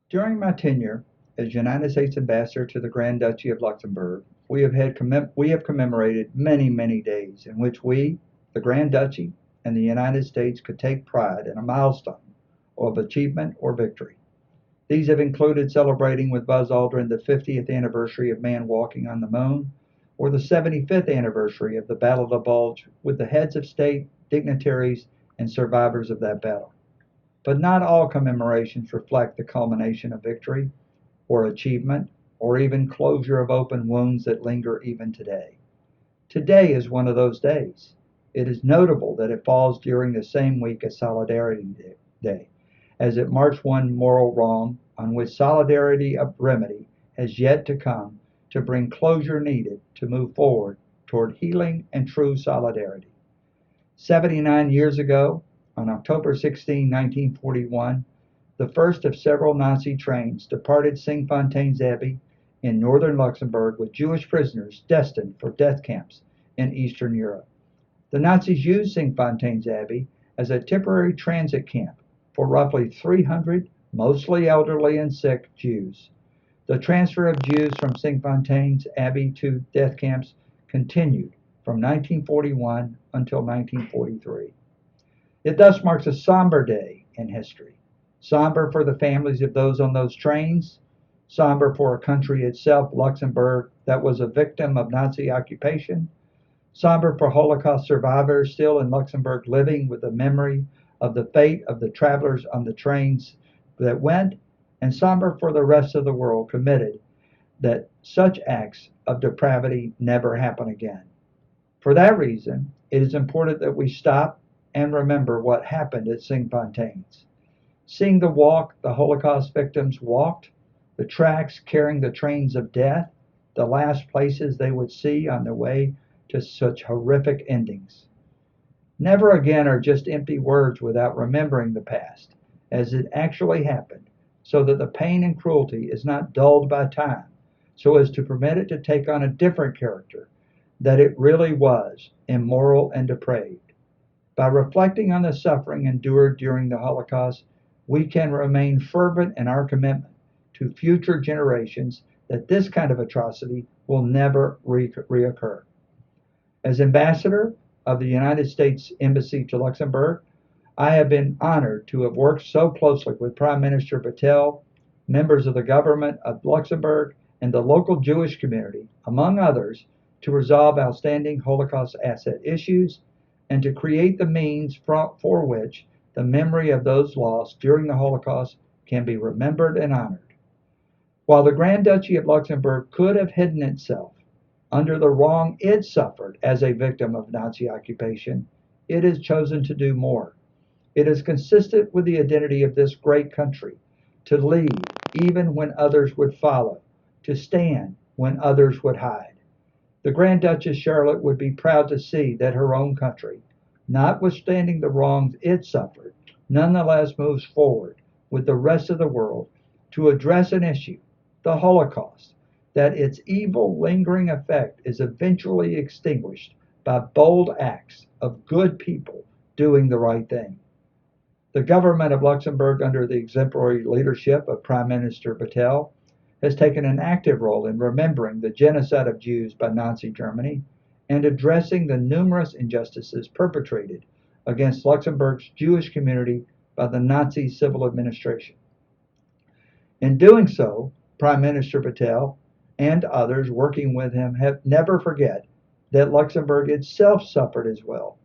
During my tenure as United States Ambassador to the Grand Duchy of Luxembourg, we have commemorated many days in which we, the Grand Duchy, and the United States could take pride in a milestone of achievement or victory. These have included celebrating with Buzz Aldrin the 50th anniversary of man walking on the moon, or the 75th anniversary of the Battle of the Bulge with the heads of state, dignitaries, and survivors of that battle. But not all commemorations reflect the culmination of victory or achievement or even closure of open wounds that linger even today. Today is one of those days. It is notable that it falls during the same week as Solidarity Day, as it marks one moral wrong on which solidarity of remedy has yet to come to bring closure needed to move forward toward healing and true solidarity. 79 years ago, on October 16, 1941, the first of several Nazi trains departed Cinqfontaines Abbey in northern Luxembourg with Jewish prisoners destined for death camps in Eastern Europe. The Nazis used Cinqfontaines Abbey as a temporary transit camp for roughly 300, mostly elderly and sick, Jews. The transfer of Jews from Cinqfontaines Abbey to death camps continued from 1941 until 1943. It thus marks a somber day in history. Somber for the families of those on those trains, somber for a country itself, Luxembourg, that was a victim of Nazi occupation, somber for Holocaust survivors still in Luxembourg living with the memory of the fate of the travelers on the trains that went, and somber for the rest of the world committed that such acts of depravity never happen again. For that reason, it is important that we stop and remember what happened at Cinqfontaines. Seeing the walk the Holocaust victims walked, the tracks carrying the trains of death, the last places they would see on their way to such horrific endings. Never again are just empty words without remembering the past, as it actually happened, so that the pain and cruelty is not dulled by time, so as to permit it to take on a different character, that it really was immoral and depraved. By reflecting on the suffering endured during the Holocaust, we can remain fervent in our commitment to future generations that this kind of atrocity will never reoccur. As ambassador of the United States Embassy to Luxembourg, I have been honored to have worked so closely with Prime Minister Patel, members of the government of Luxembourg, and the local Jewish community, among others, to resolve outstanding Holocaust asset issues and to create the means for which the memory of those lost during the Holocaust can be remembered and honored. While the Grand Duchy of Luxembourg could have hidden itself under the wrong it suffered as a victim of Nazi occupation, it has chosen to do more. It is consistent with the identity of this great country to lead even when others would follow, to stand when others would hide. The Grand Duchess Charlotte would be proud to see that her own country, notwithstanding the wrongs it suffered, nonetheless moves forward with the rest of the world to address an issue, the Holocaust, that its evil lingering effect is eventually extinguished by bold acts of good people doing the right thing. The government of Luxembourg, under the exemplary leadership of Prime Minister Patel, has taken an active role in remembering the genocide of Jews by Nazi Germany and addressing the numerous injustices perpetrated against Luxembourg's Jewish community by the Nazi civil administration. In doing so, Prime Minister Patel and others working with him have never forget that Luxembourg itself suffered as well.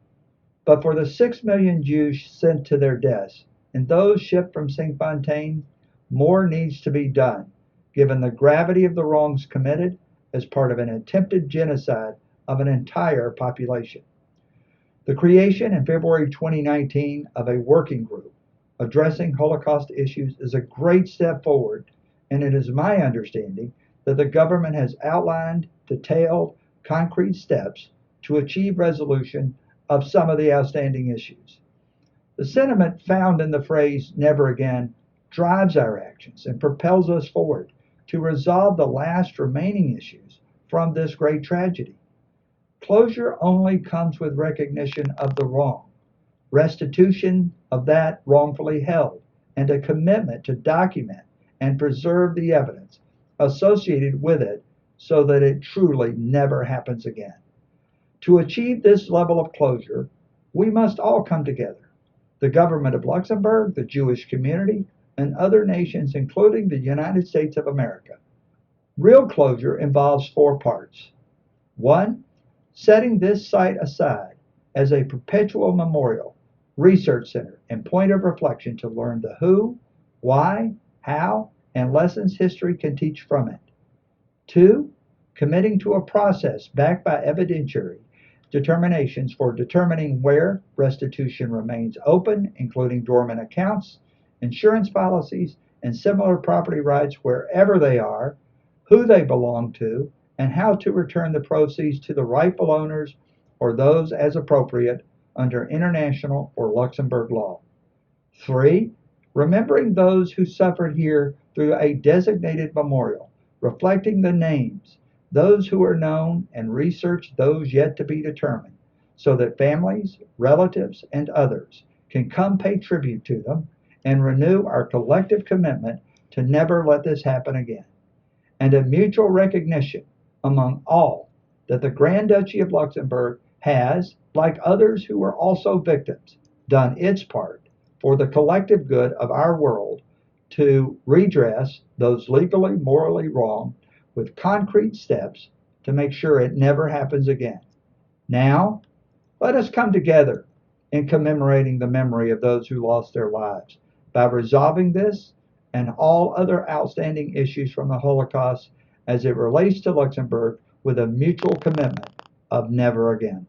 But for the 6 million Jews sent to their deaths and those shipped from Cinqfontaine, more needs to be done, given the gravity of the wrongs committed as part of an attempted genocide of an entire population. The creation in February 2019 of a working group addressing Holocaust issues is a great step forward, and it is my understanding that the government has outlined detailed, concrete steps to achieve resolution of some of the outstanding issues. The sentiment found in the phrase "never again" drives our actions and propels us forward to resolve the last remaining issues from this great tragedy. Closure only comes with recognition of the wrong, restitution of that wrongfully held, and a commitment to document and preserve the evidence associated with it so that it truly never happens again. To achieve this level of closure, we must all come together. The government of Luxembourg, the Jewish community, and other nations, including the United States of America. Real closure involves four parts. One, setting this site aside as a perpetual memorial, research center, and point of reflection to learn the who, why, how, and lessons history can teach from it. Two, committing to a process backed by evidentiary determinations for determining where restitution remains open, including dormant accounts, insurance policies, and similar property rights wherever they are, who they belong to, and how to return the proceeds to the rightful owners or those as appropriate under international or Luxembourg law. Three, remembering those who suffered here through a designated memorial, reflecting the names, those who are known, and research those yet to be determined, so that families, relatives, and others can come pay tribute to them and renew our collective commitment to never let this happen again. And a mutual recognition among all that the Grand Duchy of Luxembourg has, like others who were also victims, done its part for the collective good of our world to redress those legally, morally wrong with concrete steps to make sure it never happens again. Now, let us come together in commemorating the memory of those who lost their lives by resolving this and all other outstanding issues from the Holocaust as it relates to Luxembourg with a mutual commitment of never again.